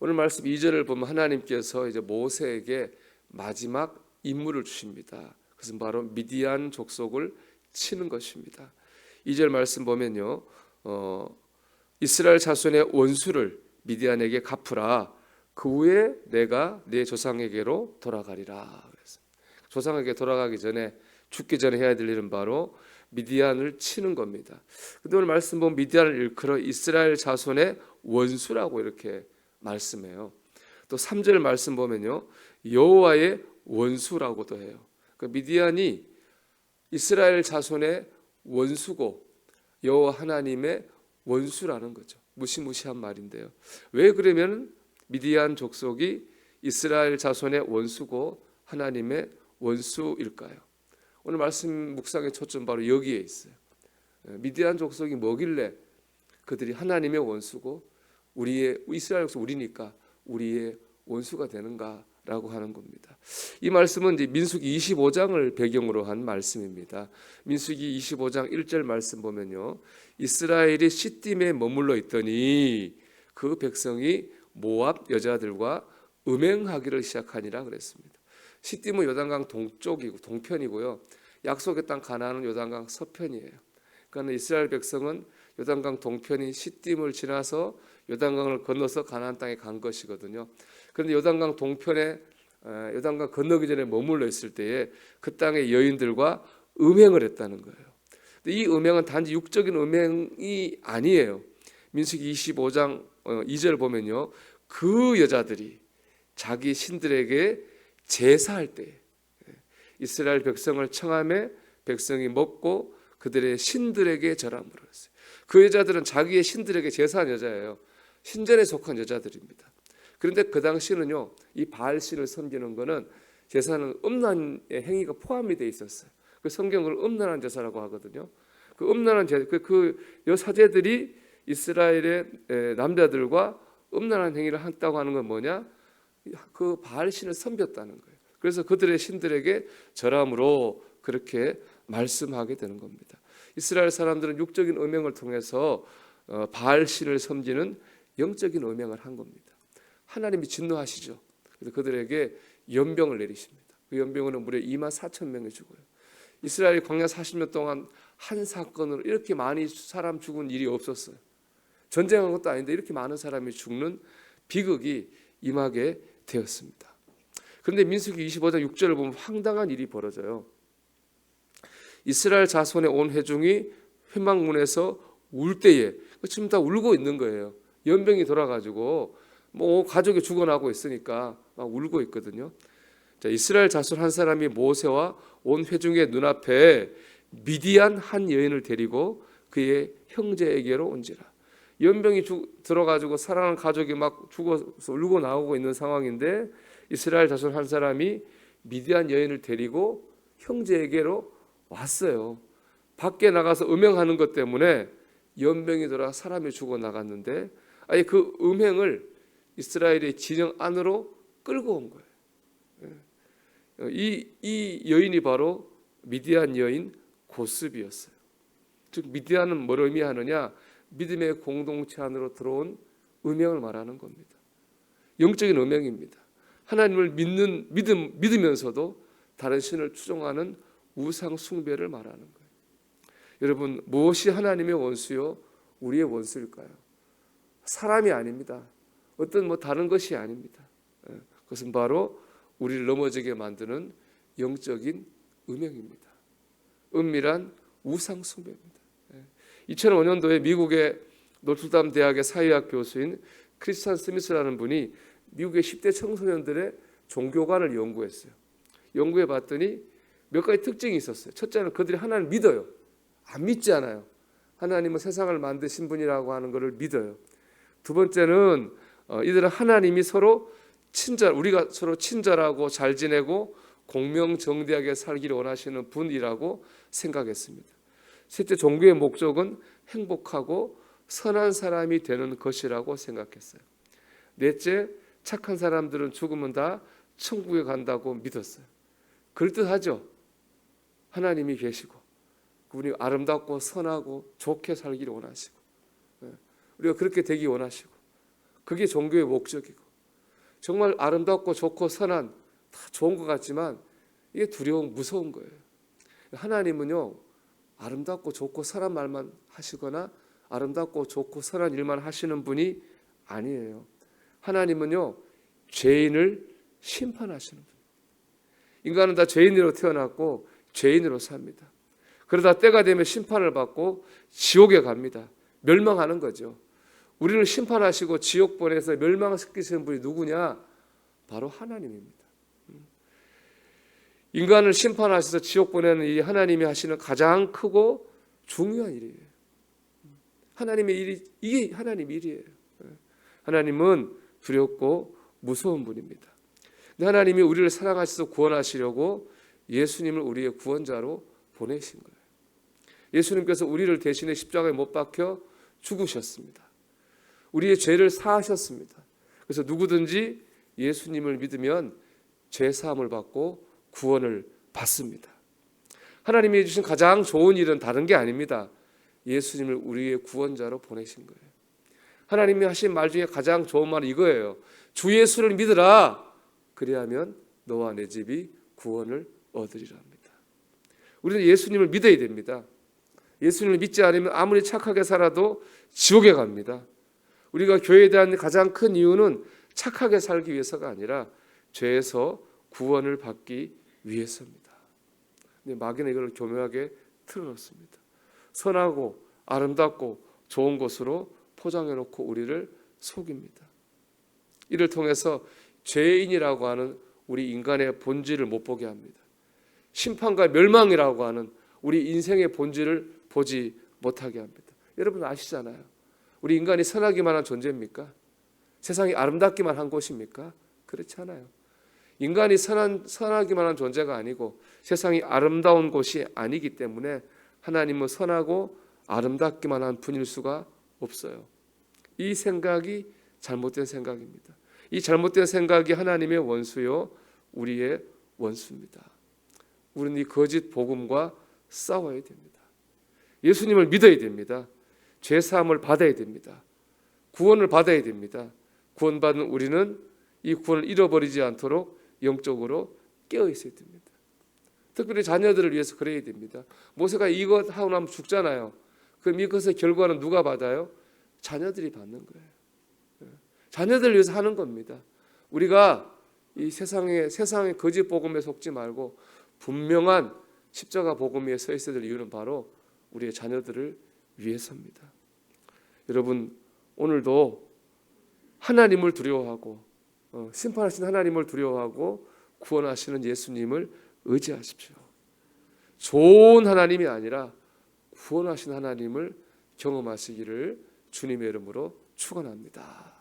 오늘 말씀 2절을 보면 하나님께서 이제 모세에게 마지막 임무를 주십니다. 그것은 바로 미디안 족속을 치는 것입니다. 2절 말씀 보면요, 이스라엘 자손의 원수를 미디안에게 갚으라. 그 후에 내가 네 조상에게로 돌아가리라. 그래서 조상에게 돌아가기 전에, 죽기 전에 해야 될 일은 바로 미디안을 치는 겁니다. 근데 오늘 말씀 보면 미디안을 일컬어 이스라엘 자손의 원수라고 이렇게 말씀해요. 또 3절 말씀 보면요, 여호와의 원수라고도 해요. 그러니까 미디안이 이스라엘 자손의 원수고 여호와 하나님의 원수라는 거죠. 무시무시한 말인데요. 왜 그러면 미디안 족속이 이스라엘 자손의 원수고 하나님의 원수일까요? 오늘 말씀 묵상의 초점 바로 여기에 있어요. 미디안 족속이 뭐길래 그들이 하나님의 원수고 이스라엘 족속 우리니까 우리의 원수가 되는가라고 하는 겁니다. 이 말씀은 이제 민수기 25장을 배경으로 한 말씀입니다. 민수기 25장 1절 말씀 보면요, 이스라엘이 시딤에 머물러 있더니 그 백성이 모압 여자들과 음행하기를 시작하니라 그랬습니다. 시딤은 요단강 동쪽이고 동편이고요, 약속의 땅 가나안은 요단강 서편이에요. 그러니까 이스라엘 백성은 요단강 동편인 시딤을 지나서 요단강을 건너서 가나안 땅에 간 것이거든요. 그런데 요단강 동편에 요단강 건너기 전에 머물러 있을 때에 그 땅의 여인들과 음행을 했다는 거예요. 근데 이 음행은 단지 육적인 음행이 아니에요. 민수기 25장 2절 보면요, 그 여자들이 자기 신들에게 제사할 때 이스라엘 백성을 청함에 백성이 먹고 그들의 신들에게 절함으로 했어요. 그 여자들은 자기의 신들에게 제사한 여자예요. 신전에 속한 여자들입니다. 그런데 그 당시는요, 이 바알 신을 섬기는 것은 제사는 음란의 행위가 포함이 돼 있었어요. 그 성경을 음란한 제사라고 하거든요. 그 음란한 제사, 그 여사제들이 이스라엘의 남자들과 음란한 행위를 했다고 하는 건 뭐냐? 그 바알 신을 섬겼다는 거예요. 그래서 그들의 신들에게 절함으로 그렇게 말씀하게 되는 겁니다. 이스라엘 사람들은 육적인 음행을 통해서 바알 신을 섬기는 영적인 음행을 한 겁니다. 하나님이 진노하시죠. 그래서 그들에게 연병을 내리십니다. 그 연병으로 무려 24,000명이 죽어요. 이스라엘이 광야 40년 동안 한 사건으로 이렇게 많이 사람 죽은 일이 없었어요. 전쟁한 것도 아닌데 이렇게 많은 사람이 죽는 비극이 임하게 되었습니다. 그런데 민수기 25장 6절을 보면 황당한 일이 벌어져요. 이스라엘 자손의 온 회중이 회막문에서 울 때에, 지금 다 울고 있는 거예요. 연병이 돌아가지고 뭐 가족이 죽어나고 있으니까 막 울고 있거든요. 자, 이스라엘 자손 한 사람이 모세와 온 회중의 눈앞에 미디안 한 여인을 데리고 그의 형제에게로 온지라. 연병이 들어가지고 사랑하는 가족이 막 죽어서 울고 나오고 있는 상황인데 이스라엘 자손 한 사람이 미디안 여인을 데리고 형제에게로 왔어요. 밖에 나가서 음행하는 것 때문에 연병이 돌아 사람이 죽어 나갔는데 아예 그 음행을 이스라엘의 진영 안으로 끌고 온 거예요. 이 여인이 바로 미디안 여인 고스비였어요. 즉 미디안은 뭘 의미하느냐? 믿음의 공동체 안으로 들어온 음행을 말하는 겁니다. 영적인 음행입니다. 하나님을 믿으면서도 다른 신을 추종하는 우상 숭배를 말하는 거예요. 여러분, 무엇이 하나님의 원수요? 우리의 원수일까요? 사람이 아닙니다. 어떤 다른 것이 아닙니다. 그것은 바로 우리를 넘어지게 만드는 영적인 음행입니다. 은밀한 우상 숭배입니다. 2005년도에 미국의 노트담 대학의 사회학 교수인 크리스찬 스미스라는 분이 미국의 10대 청소년들의 종교관을 연구했어요. 연구해 봤더니 몇 가지 특징이 있었어요. 첫째는 그들이 하나님을 믿어요. 안 믿지 않아요. 하나님은 세상을 만드신 분이라고 하는 것을 믿어요. 두 번째는 이들은 하나님이 우리가 서로 친절하고 잘 지내고 공명정대하게 살기를 원하시는 분이라고 생각했습니다. 셋째, 종교의 목적은 행복하고 선한 사람이 되는 것이라고 생각했어요. 넷째, 착한 사람들은 죽으면 다 천국에 간다고 믿었어요. 그럴듯하죠. 하나님이 계시고 우리 아름답고 선하고 좋게 살기를 원하시고 우리가 그렇게 되기 원하시고 그게 종교의 목적이고 정말 아름답고 좋고 선한 다 좋은 것 같지만 이게 두려운 무서운 거예요. 하나님은요 아름답고 좋고 선한 말만 하시거나 아름답고 좋고 선한 일만 하시는 분이 아니에요. 하나님은요 죄인을 심판하시는 분. 인간은 다 죄인으로 태어났고 죄인으로 삽니다. 그러다 때가 되면 심판을 받고 지옥에 갑니다. 멸망하는 거죠. 우리를 심판하시고 지옥 보내서 멸망시키시는 분이 누구냐? 바로 하나님입니다. 인간을 심판하셔서 지옥 보내는 이 하나님이 하시는 가장 크고 중요한 일이에요. 하나님의 일이 이게 하나님 일이에요. 하나님은 두렵고 무서운 분입니다. 근데 하나님이 우리를 사랑하셔서 구원하시려고 예수님을 우리의 구원자로 보내신 거예요. 예수님께서 우리를 대신해 십자가에 못 박혀 죽으셨습니다. 우리의 죄를 사하셨습니다. 그래서 누구든지 예수님을 믿으면 죄 사함을 받고 구원을 받습니다. 하나님이 해주신 가장 좋은 일은 다른 게 아닙니다. 예수님을 우리의 구원자로 보내신 거예요. 하나님이 하신 말 중에 가장 좋은 말은 이거예요. 주 예수를 믿으라. 그리하면 너와 내 집이 구원을 얻으리라 합니다. 우리는 예수님을 믿어야 됩니다. 예수님을 믿지 않으면 아무리 착하게 살아도 지옥에 갑니다. 우리가 교회에 대한 가장 큰 이유는 착하게 살기 위해서가 아니라 죄에서 구원을 받기 위해서입니다. 근데 마귀는 이걸 교묘하게 틀어놓습니다. 선하고 아름답고 좋은 것으로 포장해놓고 우리를 속입니다. 이를 통해서 죄인이라고 하는 우리 인간의 본질을 못 보게 합니다. 심판과 멸망이라고 하는 우리 인생의 본질을 보지 못하게 합니다. 여러분 아시잖아요. 우리 인간이 선하기만 한 존재입니까? 세상이 아름답기만 한 곳입니까? 그렇지 않아요. 인간이 선하기만 한 존재가 아니고 세상이 아름다운 곳이 아니기 때문에 하나님은 선하고 아름답기만 한 분일 수가 없어요. 이 생각이 잘못된 생각입니다. 이 잘못된 생각이 하나님의 원수요 우리의 원수입니다. 우리는 이 거짓 복음과 싸워야 됩니다. 예수님을 믿어야 됩니다. 죄 사함을 받아야 됩니다. 구원을 받아야 됩니다. 구원받은 우리는 이 구원을 잃어버리지 않도록 영적으로 깨어 있어야 됩니다. 특별히 자녀들을 위해서 그래야 됩니다. 모세가 이것 하고 나면 죽잖아요. 그럼 이것의 결과는 누가 받아요? 자녀들이 받는 거예요. 자녀들을 위해서 하는 겁니다. 우리가 이 세상의 거짓 복음에 속지 말고 분명한 십자가 복음 위에 서 있어야 될 이유는 바로 우리의 자녀들을 위해서입니다. 여러분 오늘도 하나님을 두려워하고 심판하신 하나님을 두려워하고 구원하시는 예수님을 의지하십시오. 좋은 하나님이 아니라 구원하신 하나님을 경험하시기를 주님의 이름으로 축원합니다.